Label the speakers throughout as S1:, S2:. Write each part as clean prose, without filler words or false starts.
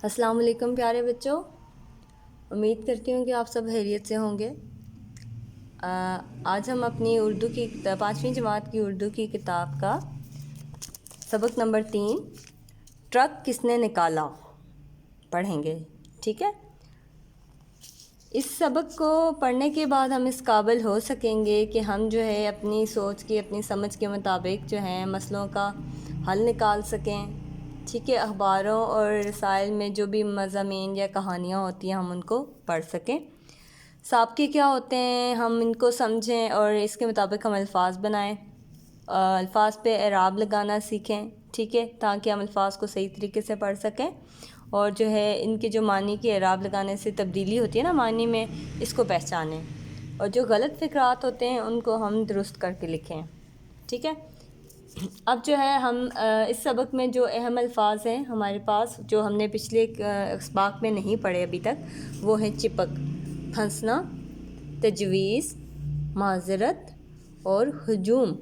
S1: السلام علیکم پیارے بچوں، امید کرتی ہوں کہ آپ سب خیریت سے ہوں گے۔ آج ہم اپنی اردو کی 5ویں جماعت کی اردو کی کتاب کا سبق نمبر 3 ٹرک کس نے نکالا پڑھیں گے، ٹھیک ہے؟ اس سبق کو پڑھنے کے بعد ہم اس قابل ہو سکیں گے کہ ہم جو ہے اپنی سوچ کی، اپنی سمجھ کے مطابق جو ہیں مسئلوں کا حل نکال سکیں، ٹھیک ہے؟ اخباروں اور رسائل میں جو بھی مضامین یا کہانیاں ہوتی ہیں ہم ان کو پڑھ سکیں۔ سابقے کیا ہوتے ہیں ہم ان کو سمجھیں اور اس کے مطابق ہم الفاظ بنائیں، الفاظ پہ اعراب لگانا سیکھیں، ٹھیک ہے؟ تاکہ ہم الفاظ کو صحیح طریقے سے پڑھ سکیں اور جو ہے ان کے جو معنی کی اعراب لگانے سے تبدیلی ہوتی ہے نا معنی میں، اس کو پہچانیں اور جو غلط فقرات ہوتے ہیں ان کو ہم درست کر کے لکھیں، ٹھیک ہے؟ اب جو ہے ہم اس سبق میں جو اہم الفاظ ہیں ہمارے پاس، جو ہم نے پچھلے اسباق میں نہیں پڑھے ابھی تک، وہ ہیں چپک، پھنسنا، تجویز، معذرت اور ہجوم۔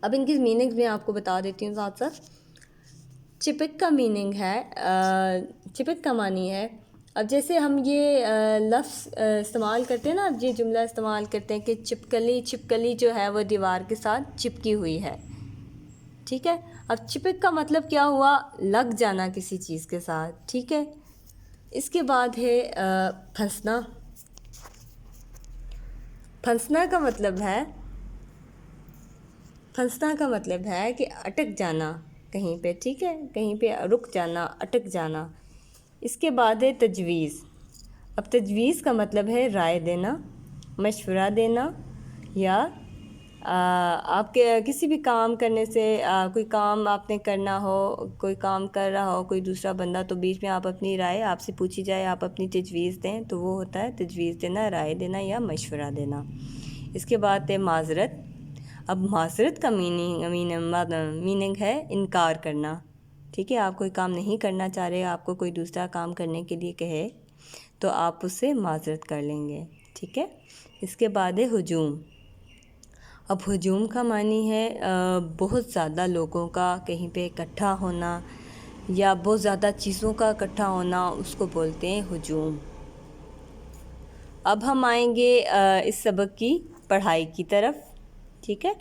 S1: اب ان کی میننگز میں آپ کو بتا دیتی ہوں ساتھ ساتھ۔ چپک کا میننگ ہے، چپک کا معنی ہے، اب جیسے ہم یہ لفظ استعمال کرتے ہیں نا، اب یہ جملہ استعمال کرتے ہیں کہ چھپکلی جو ہے وہ دیوار کے ساتھ چپکی ہوئی ہے، ٹھیک ہے؟ اب چپک کا مطلب کیا ہوا؟ لگ جانا کسی چیز کے ساتھ، ٹھیک ہے؟ اس کے بعد ہے پھنسنا۔ پھنسنا کا مطلب ہے کہ اٹک جانا کہیں پہ، ٹھیک ہے؟ کہیں پہ رک جانا، اٹک جانا۔ اس کے بعد ہے تجویز۔ اب تجویز کا مطلب ہے رائے دینا، مشورہ دینا، یا آپ کے کسی بھی کام کرنے سے، کوئی کام آپ نے کرنا ہو، کوئی کام کر رہا ہو کوئی دوسرا بندہ، تو بیچ میں آپ اپنی رائے آپ سے پوچھی جائے، آپ اپنی تجویز دیں، تو وہ ہوتا ہے تجویز دینا، رائے دینا یا مشورہ دینا۔ اس کے بعد ہے معذرت۔ اب معذرت کا میننگ ہے انکار کرنا، ٹھیک ہے؟ آپ کوئی کام نہیں کرنا چاہ رہے، آپ کو کوئی دوسرا کام کرنے کے لیے کہے تو آپ اس سے معذرت کر لیں گے، ٹھیک ہے؟ اس کے بعد ہے ہجوم۔ اب ہجوم کا معنی ہے بہت زیادہ لوگوں کا کہیں پہ اکٹھا ہونا یا بہت زیادہ چیزوں کا اکٹھا ہونا، اس کو بولتے ہیں ہجوم۔ اب ہم آئیں گے اس سبق کی پڑھائی کی طرف، ٹھیک ہے؟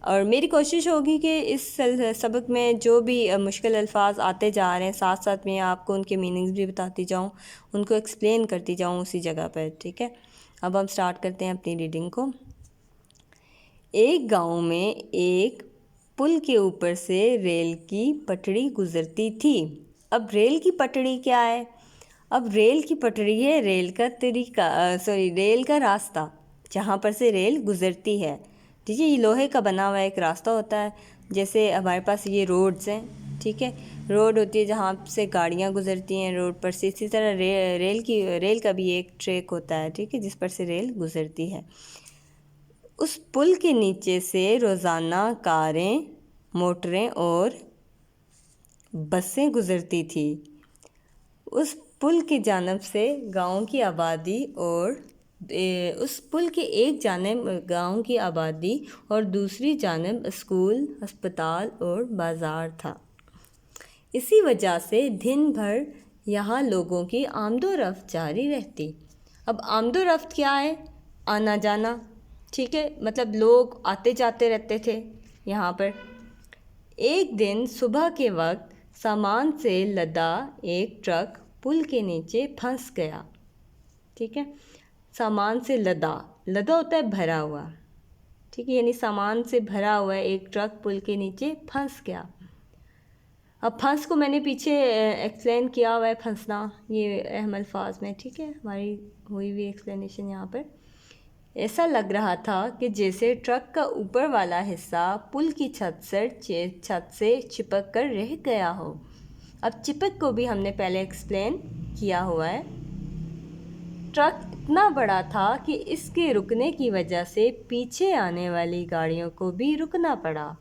S1: اور میری کوشش ہوگی کہ اس سبق میں جو بھی مشکل الفاظ آتے جا رہے ہیں ساتھ ساتھ میں آپ کو ان کے میننگز بھی بتاتی جاؤں، ان کو ایکسپلین کرتی جاؤں اسی جگہ پر، ٹھیک ہے؟ اب ہم سٹارٹ کرتے ہیں اپنی ریڈنگ کو۔ ایک گاؤں میں ایک پل کے اوپر سے ریل کی پٹڑی گزرتی تھی۔ اب ریل کی پٹڑی کیا ہے؟ اب ریل کی پٹڑی ہے ریل کا راستہ، جہاں پر سے ریل گزرتی ہے، ٹھیک ہے؟ یہ لوہے کا بنا ہوا ایک راستہ ہوتا ہے، جیسے ہمارے پاس یہ روڈز ہیں، ٹھیک ہے؟ روڈ ہوتی ہے جہاں سے گاڑیاں گزرتی ہیں روڈ پر سے، اسی طرح ریل کا بھی ایک ٹریک ہوتا ہے، ٹھیک ہے؟ جس پر سے ریل گزرتی ہے۔ اس پل کے نیچے سے روزانہ کاریں، موٹریں اور بسیں گزرتی تھی۔ اس پل کی جانب سے گاؤں کی آبادی اور اس پل کے ایک جانب گاؤں کی آبادی اور دوسری جانب اسکول، ہسپتال اور بازار تھا۔ اسی وجہ سے دن بھر یہاں لوگوں کی آمد و رفت جاری رہتی۔ اب آمد و رفت کیا ہے؟ آنا جانا، ٹھیک ہے؟ مطلب لوگ آتے جاتے رہتے تھے یہاں پر۔ ایک دن صبح کے وقت سامان سے لدا ایک ٹرک پل کے نیچے پھنس گیا، ٹھیک ہے؟ سامان سے لدا ہوتا ہے بھرا ہوا، ٹھیک ہے؟ یعنی سامان سے بھرا ہوا ایک ٹرک پل کے نیچے پھنس گیا۔ اب پھنس کو میں نے پیچھے ایکسپلین کیا ہوا ہے، پھنسنا یہ اہم الفاظ میں، ٹھیک ہے؟ ہماری ہوئی ہوئی ایکسپلینیشن یہاں پر۔ ایسا لگ رہا تھا کہ جیسے ٹرک کا اوپر والا حصہ پل کی چھت سے چپک کر رہ گیا ہو۔ اب چپک کو بھی ہم نے پہلے ایکسپلین کیا ہوا ہے۔ ٹرک اتنا بڑا تھا کہ اس کے رکنے کی وجہ سے پیچھے آنے والی گاڑیوں کو بھی رکنا پڑا۔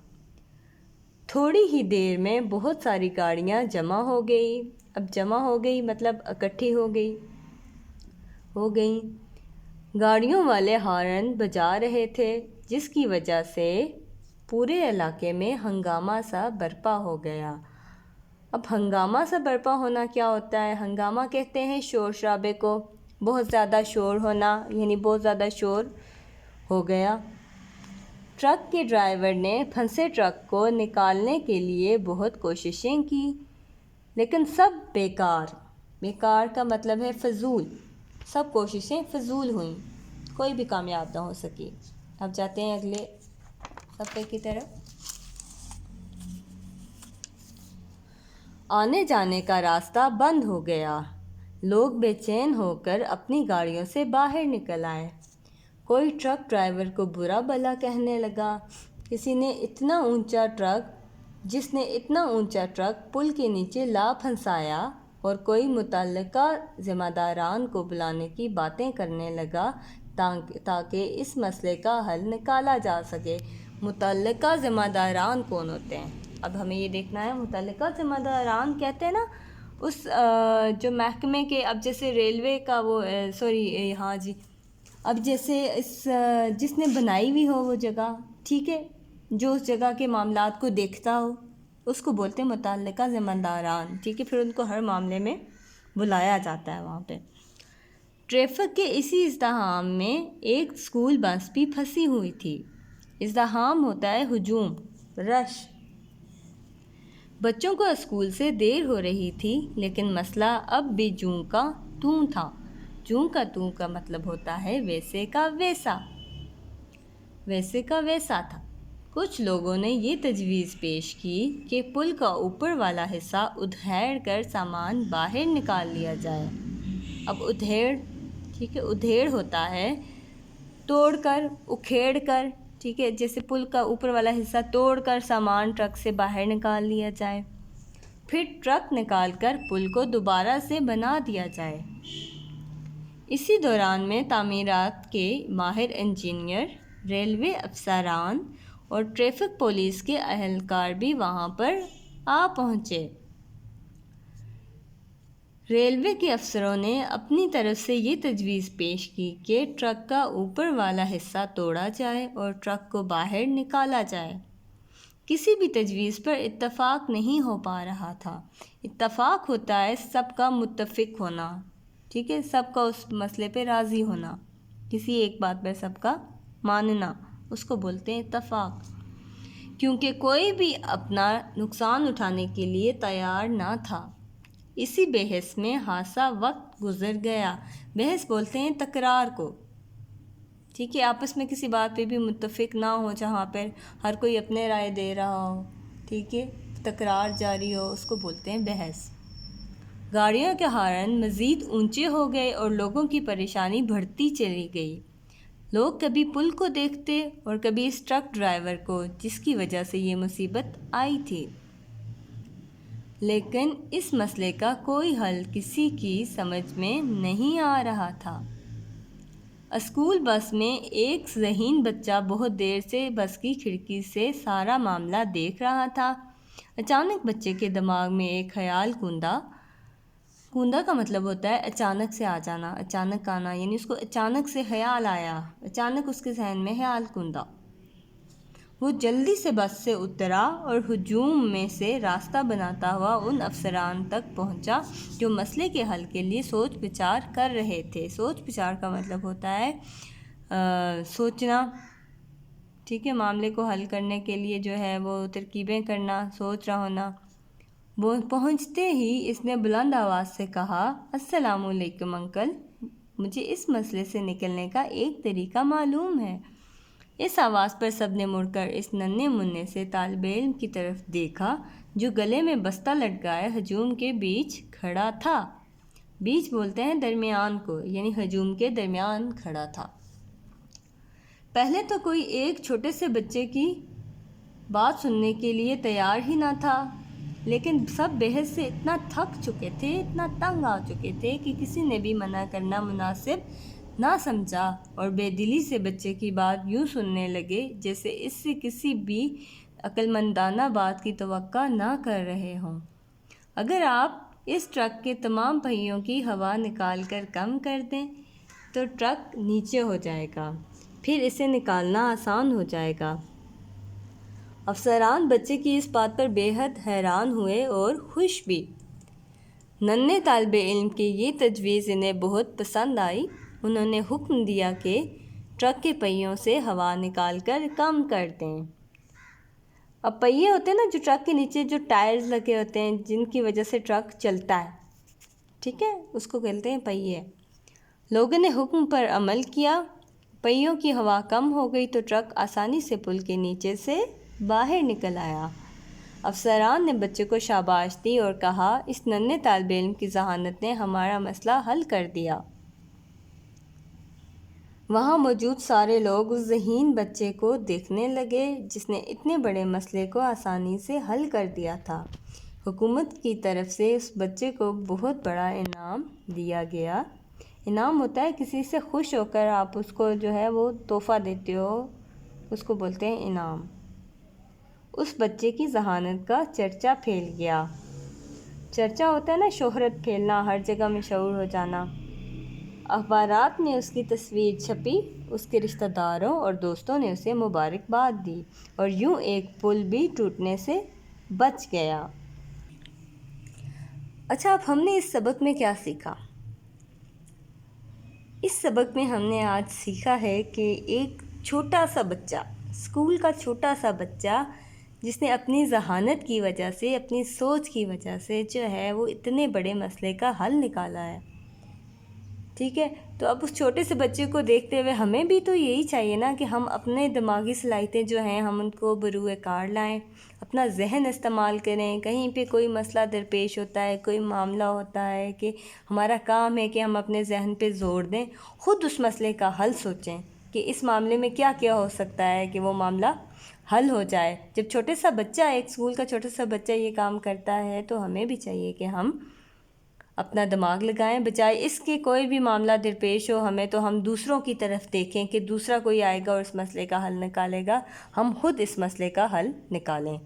S1: تھوڑی ہی دیر میں بہت ساری گاڑیاں جمع ہو گئی۔ اب جمع ہو گئی مطلب اکٹھی ہو گئیں۔ گاڑیوں والے ہارن بجا رہے تھے، جس کی وجہ سے پورے علاقے میں ہنگامہ سا برپا ہو گیا۔ اب ہنگامہ سا برپا ہونا کیا ہوتا ہے؟ ہنگامہ کہتے ہیں شور شرابے کو، بہت زیادہ شور ہونا، یعنی بہت زیادہ شور ہو گیا۔ ٹرک کے ڈرائیور نے پھنسے ٹرک کو نکالنے کے لیے بہت کوششیں کی، لیکن سب بیکار۔ بیکار کا مطلب ہے فضول، سب کوششیں فضول ہوئیں، کوئی بھی کامیاب نہ ہو سکی۔ اب جاتے ہیں اگلے صفحے کی طرف۔ آنے جانے کا راستہ بند ہو گیا، لوگ بے چین ہو کر اپنی گاڑیوں سے باہر نکل آئے۔ کوئی ٹرک ڈرائیور کو برا بھلا کہنے لگا، کسی نے جس نے اتنا اونچا ٹرک پل کے نیچے لا پھنسایا، اور کوئی متعلقہ ذمہ داران کو بلانے کی باتیں کرنے لگا تاکہ اس مسئلے کا حل نکالا جا سکے۔ متعلقہ ذمہ داران کون ہوتے ہیں؟ اب ہمیں یہ دیکھنا ہے۔ متعلقہ ذمہ داران کہتے ہیں نا اس جو محکمے کے، اب جیسے ریلوے کا اب جیسے جس نے بنائی ہوئی ہو وہ جگہ، ٹھیک ہے، جو اس جگہ کے معاملات کو دیکھتا ہو، اس کو بولتے ہیں متعلقہ ذمہ داران، ٹھیک ہے۔ پھر ان کو ہر معاملے میں بلایا جاتا ہے وہاں پہ۔ ٹریفک کے اسی ازدحام میں ایک اسکول بس بھی پھنسی ہوئی تھی۔ ازدحام ہوتا ہے ہجوم، رش۔ بچوں کو اسکول سے دیر ہو رہی تھی، لیکن مسئلہ اب بھی جوں کا توں تھا۔ جوں کا توں کا مطلب ہوتا ہے ویسے کا ویسا، ویسے کا ویسا تھا۔ کچھ لوگوں نے یہ تجویز پیش کی کہ پل کا اوپر والا حصہ ادھیڑ کر سامان باہر نکال لیا جائے۔ اب ادھیڑ، ٹھیک ہے، ادھیڑ ہوتا ہے توڑ کر، اکھیڑ کر، ٹھیک ہے، جیسے پل کا اوپر والا حصہ توڑ کر سامان ٹرک سے باہر نکال لیا جائے، پھر ٹرک نکال کر پل کو دوبارہ سے بنا دیا جائے۔ اسی دوران میں تعمیرات کے ماہر انجینئر، ریلوے افسران اور ٹریفک پولیس کے اہلکار بھی وہاں پر آ پہنچے۔ ریلوے کے افسروں نے اپنی طرف سے یہ تجویز پیش کی کہ ٹرک کا اوپر والا حصہ توڑا جائے اور ٹرک کو باہر نکالا جائے۔ کسی بھی تجویز پر اتفاق نہیں ہو پا رہا تھا۔ اتفاق ہوتا ہے سب کا متفق ہونا، ٹھیک ہے، سب کا اس مسئلے پہ راضی ہونا، کسی ایک بات پر سب کا ماننا، اس کو بولتے ہیں اتفاق۔ کیونکہ کوئی بھی اپنا نقصان اٹھانے کے لیے تیار نہ تھا۔ اسی بحث میں خاصا وقت گزر گیا۔ بحث بولتے ہیں تکرار کو، ٹھیک ہے، آپس میں کسی بات پہ بھی متفق نہ ہو، جہاں پر ہر کوئی اپنے رائے دے رہا ہو، ٹھیک ہے، تکرار جاری ہو، اس کو بولتے ہیں بحث۔ گاڑیوں کے ہارن مزید اونچے ہو گئے اور لوگوں کی پریشانی بڑھتی چلی گئی۔ لوگ کبھی پل کو دیکھتے اور کبھی اس ٹرک ڈرائیور کو جس کی وجہ سے یہ مصیبت آئی تھی، لیکن اس مسئلے کا کوئی حل کسی کی سمجھ میں نہیں آ رہا تھا۔ اسکول بس میں ایک ذہین بچہ بہت دیر سے بس کی کھڑکی سے سارا معاملہ دیکھ رہا تھا۔ اچانک بچے کے دماغ میں ایک خیال کوندا کا مطلب ہوتا ہے اچانک سے آ جانا، اچانک آنا، یعنی اس کو اچانک سے خیال آیا، اچانک اس کے ذہن میں خیال کوندا۔ وہ جلدی سے بس سے اترا اور ہجوم میں سے راستہ بناتا ہوا ان افسران تک پہنچا جو مسئلے کے حل کے لیے سوچ بچار کر رہے تھے۔ سوچ بچار کا مطلب ہوتا ہے سوچنا، ٹھیک ہے، معاملے کو حل کرنے کے لیے جو ہے وہ ترکیبیں کرنا، سوچ رہا ہونا۔ وہ پہنچتے ہی اس نے بلند آواز سے کہا، السلام علیکم انکل، مجھے اس مسئلے سے نکلنے کا ایک طریقہ معلوم ہے۔ اس آواز پر سب نے مڑ کر اس ننھے منھے سے طالب علم کی طرف دیکھا جو گلے میں بستہ لٹکائے ہجوم کے بیچ کھڑا تھا۔ بیچ بولتے ہیں درمیان کو، یعنی ہجوم کے درمیان کھڑا تھا۔ پہلے تو کوئی ایک چھوٹے سے بچے کی بات سننے کے لیے تیار ہی نہ تھا، لیکن سب بحث سے اتنا تھک چکے تھے، اتنا تنگ آ چکے تھے کہ کسی نے بھی منع کرنا مناسب نہ سمجھا اور بے دلی سے بچے کی بات یوں سننے لگے جیسے اس سے کسی بھی عقلمندانہ بات کی توقع نہ کر رہے ہوں۔ اگر آپ اس ٹرک کے تمام پہیوں کی ہوا نکال کر کم کر دیں تو ٹرک نیچے ہو جائے گا، پھر اسے نکالنا آسان ہو جائے گا۔ افسران بچے کی اس بات پر بے حد حیران ہوئے اور خوش بھی۔ ننھے طالب علم کی یہ تجویز انہیں بہت پسند آئی۔ انہوں نے حکم دیا کہ ٹرک کے پہیوں سے ہوا نکال کر کم کر دیں۔ اب پہیے ہوتے ہیں نا جو ٹرک کے نیچے جو ٹائرز لگے ہوتے ہیں جن کی وجہ سے ٹرک چلتا ہے، ٹھیک ہے، اس کو کہتے ہیں پہیے۔ لوگوں نے حکم پر عمل کیا، پہیوں کی ہوا کم ہو گئی تو ٹرک آسانی سے پل کے نیچے سے باہر نکل آیا۔ افسران نے بچے کو شاباش دی اور کہا اس ننھے طالب علم کی ذہانت نے ہمارا مسئلہ حل کر دیا۔ وہاں موجود سارے لوگ اس ذہین بچے کو دیکھنے لگے جس نے اتنے بڑے مسئلے کو آسانی سے حل کر دیا تھا۔ حکومت کی طرف سے اس بچے کو بہت بڑا انعام دیا گیا۔ انعام ہوتا ہے کسی سے خوش ہو کر آپ اس کو جو ہے وہ تحفہ دیتے ہو، اس کو بولتے ہیں انعام۔ اس بچے کی ذہانت کا چرچا پھیل گیا۔ چرچا ہوتا ہے نا شہرت پھیلنا، ہر جگہ مشہور ہو جانا۔ اخبارات میں اس کی تصویر چھپی، اس کے رشتہ داروں اور دوستوں نے اسے مبارکباد دی اور یوں ایک پل بھی ٹوٹنے سے بچ گیا۔ اچھا، اب ہم نے اس سبق میں کیا سیکھا؟ اس سبق میں ہم نے آج سیکھا ہے کہ ایک چھوٹا سا بچہ، اسکول کا چھوٹا سا بچہ جس نے اپنی ذہانت کی وجہ سے، اپنی سوچ کی وجہ سے جو ہے وہ اتنے بڑے مسئلے کا حل نکالا ہے، ٹھیک ہے۔ تو اب اس چھوٹے سے بچے کو دیکھتے ہوئے ہمیں بھی تو یہی چاہیے نا کہ ہم اپنے دماغی صلاحیتیں جو ہیں ہم ان کو بروئے کار لائیں، اپنا ذہن استعمال کریں۔ کہیں پہ کوئی مسئلہ درپیش ہوتا ہے، کوئی معاملہ ہوتا ہے کہ ہمارا کام ہے کہ ہم اپنے ذہن پہ زور دیں، خود اس مسئلے کا حل سوچیں کہ اس معاملے میں کیا کیا ہو سکتا ہے کہ وہ معاملہ حل ہو جائے۔ جب چھوٹے سا بچہ، ایک اسکول کا چھوٹا سا بچہ یہ کام کرتا ہے تو ہمیں بھی چاہیے کہ ہم اپنا دماغ لگائیں، بجائے اس کے کوئی بھی معاملہ درپیش ہو ہمیں تو ہم دوسروں کی طرف دیکھیں کہ دوسرا کوئی آئے گا اور اس مسئلے کا حل نکالے گا، ہم خود اس مسئلے کا حل نکالیں۔